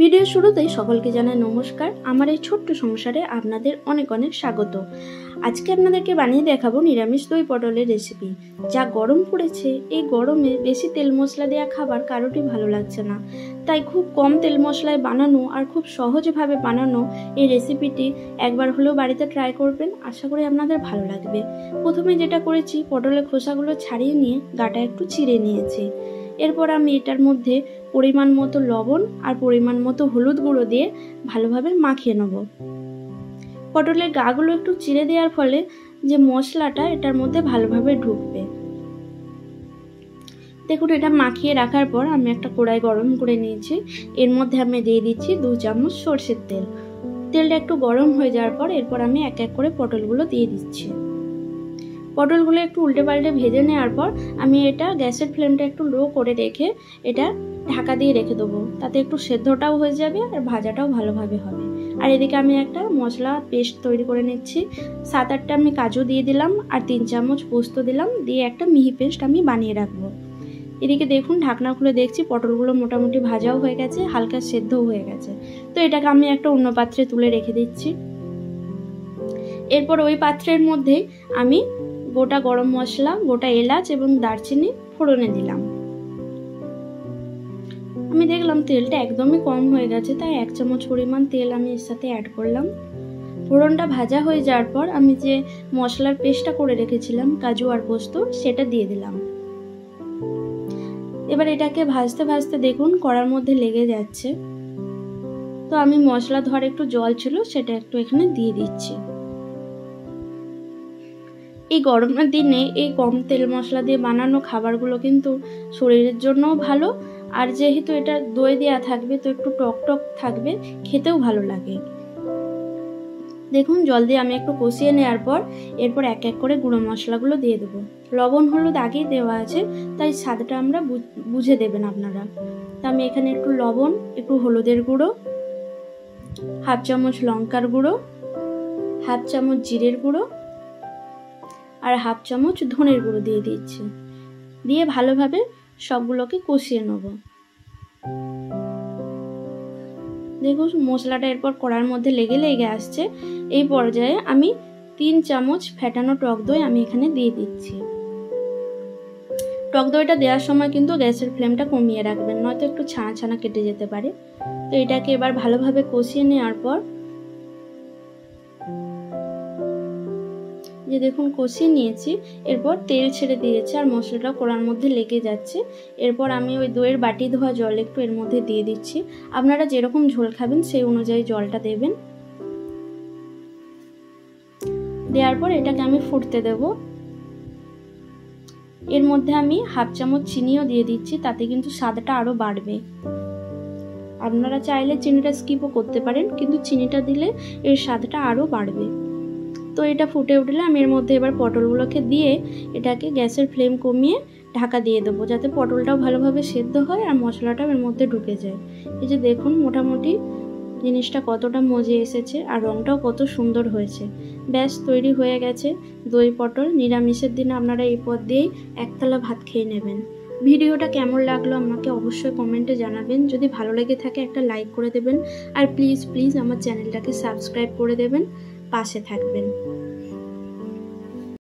Video শুরুতেই সকলকে জানাই নমস্কার। আমার এই ছোট্ট সংসারে আপনাদের অনেক অনেক স্বাগত। আজকে আপনাদেরকে বানিয়ে দেখাবো নিরামিষ দই পটলের রেসিপি। যা গরম পড়েছে, এই গরমে বেশি তেল মশলা দেওয়া খাবার কারোরই ভালো লাগছে না, তাই খুব কম তেল মশলায় বানানো আর খুব সহজভাবে বানানো এই রেসিপিটি একবার হলেও বাড়িতে ট্রাই করবেন। আশা করি আপনাদের ভালো লাগবে। প্রথমে যেটা করেছি, পটলের খোসাগুলো ছাড়িয়ে নিয়ে গাটা একটু চিড়ে নিয়েছি। এরপর আমি এটার মধ্যে পরিমাণ মতো লবণ আর পরিমাণ মতো হলুদ গুঁড়ো দিয়ে ভালোভাবে মাখিয়ে নেব। পটলের গাগুলো একটু চিড়ে দেওয়ার ফলে যে মশলাটা এটার মধ্যে ভালোভাবে ঢুকবে। দেখুন, এটা মাখিয়ে রাখার পর আমি একটা কড়াই গরম করে নিয়েছি। এর মধ্যে আমি দিয়ে দিচ্ছি 2 চামচ সরষের তেল। তেলটা একটু গরম হয়ে যাওয়ার পর এরপর আমি এক এক করে পটলগুলো দিয়ে দিচ্ছি। পটলগুলো একটু উল্টে পাল্টে ভেজে নেওয়ার পর আমি এটা গ্যাসের ফ্লেমটা একটু লো করে রেখে এটা ঢাকা দিয়ে রেখে দেবো। তাতে একটু সেদ্ধটাও হয়ে যাবে আর ভাজাটাও ভালোভাবে হবে। আর এদিকে আমি একটা মশলা পেস্ট তৈরি করে নিচ্ছি। 7-8টা আমি কাজু দিয়ে দিলাম আর 3 চামচ পোস্ত দিলাম, দিয়ে একটা মিহি পেস্ট আমি বানিয়ে রাখবো। এদিকে দেখুন, ঢাকনা খুলে দেখছি পটলগুলো মোটামুটি ভাজাও হয়ে গেছে, হালকা সেদ্ধও হয়ে গেছে। তো এটাকে আমি একটা অন্য পাত্রে তুলে রেখে দিচ্ছি। এরপর ওই পাত্রের মধ্যে আমি গোটা গরম মশলা, গোটা এলাচ এবং দারচিনি ফোড়নে দিলাম। আমি দেখলাম তেলটা একদমই কম হয়ে গেছে, তাই 1 চামচ পরিমাণ তেল আমি এর সাথে অ্যাড করলাম। ফোড়নটা ভাজা হয়ে যাওয়ার পর আমি যে মশলার পেস্টটা করে রেখেছিলাম কাজু আর পোস্ত, সেটা দিয়ে দিলাম। এবার এটাকে ভাজতে ভাজতে দেখুন কড়ার মধ্যে লেগে যাচ্ছে। তো আমি মশলা ধরে একটু জল ছিল, সেটা একটু এখানে দিয়ে দিচ্ছি। এই গরমের দিনে এই কম তেল মশলা দিয়ে বানানো খাবারগুলো কিন্তু শরীরের জন্যও ভালো, আর যেহেতু এটা দই দেওয়া থাকবে তো একটু টক টক থাকবে, খেতেও ভালো লাগে। দেখুন, জল দিয়ে আমি একটু কষিয়ে নেওয়ার পর এরপর এক এক করে গুঁড়ো মশলাগুলো দিয়ে দেবো। লবণ হলুদ আগেই দেওয়া আছে, তাই স্বাদটা আমরা বুঝে দেবেন আপনারা। তো আমি এখানে একটু লবণ, একটু হলুদের গুঁড়ো, 1/2 চামচ লঙ্কার গুঁড়ো, 1/2 চামচ জিরের গুঁড়ো আর 1/2 চামচ ধনের গুঁড়ো দিয়ে দিচ্ছি। দিয়ে ভালোভাবে সবগুলোকে কষিয়ে নেব। দেখুন, মশলাটা এরপর কড়ার মধ্যে লেগে আসছে। এই পর্যায়ে আমি 3 চামচ ফেটানো টক দই আমি এখানে দিয়ে দিচ্ছি। টক দইটা দেওয়ার সময় কিন্তু গ্যাসের ফ্লেমটা কমিয়ে রাখবেন, নয়তো একটু ছানা ছানা কেটে যেতে পারে। তো এটাকে এবার ভালোভাবে কষিয়ে নেওয়ার পর যে দেখুন কষিয়ে নিয়েছি, এরপর তেল ছেড়ে দিয়েছে আর মশলাটা কড়ার মধ্যে লেগে যাচ্ছে। এরপর আমি ওই দইয়ের বাটি ধোয়া জল একটু এর মধ্যে দিয়ে দিচ্ছি। আপনারা যেরকম ঝোল খাবেন সেই অনুযায়ী জলটা দেবেন। দেওয়ার পর এটাকে আমি ফুটতে দেব। এর মধ্যে আমি 1/2 চামচ চিনিও দিয়ে দিচ্ছি, তাতে কিন্তু স্বাদটা আরো বাড়বে। আপনারা চাইলে চিনিটা স্কিপও করতে পারেন, কিন্তু চিনিটা দিলে এর স্বাদটা আরো বাড়বে। তো এটা ফুটে উঠলে আমি এর মধ্যে এবার পটলগুলোকে দিয়ে এটাকে গ্যাসের ফ্লেম কমিয়ে ঢাকা দিয়ে দেবো, যাতে পটলটাও ভালোভাবে সেদ্ধ হয় আর মশলাটাও এর মধ্যে ঢুকে যায়। এই যে দেখুন মোটামুটি জিনিসটা কতটা মজে এসেছে আর রঙটাও কত সুন্দর হয়েছে। ব্যাস তৈরি হয়ে গেছে দই পটল। নিরামিষের দিনে আপনারা এই পদ দিয়েই একতলা ভাত খেয়ে নেবেন। ভিডিওটা কেমন লাগলো আমাকে অবশ্যই কমেন্টে জানাবেন। যদি ভালো লেগে থাকে একটা লাইক করে দেবেন, আর প্লিজ আমার চ্যানেলটাকে সাবস্ক্রাইব করে দেবেন, পাশে থাকবেন।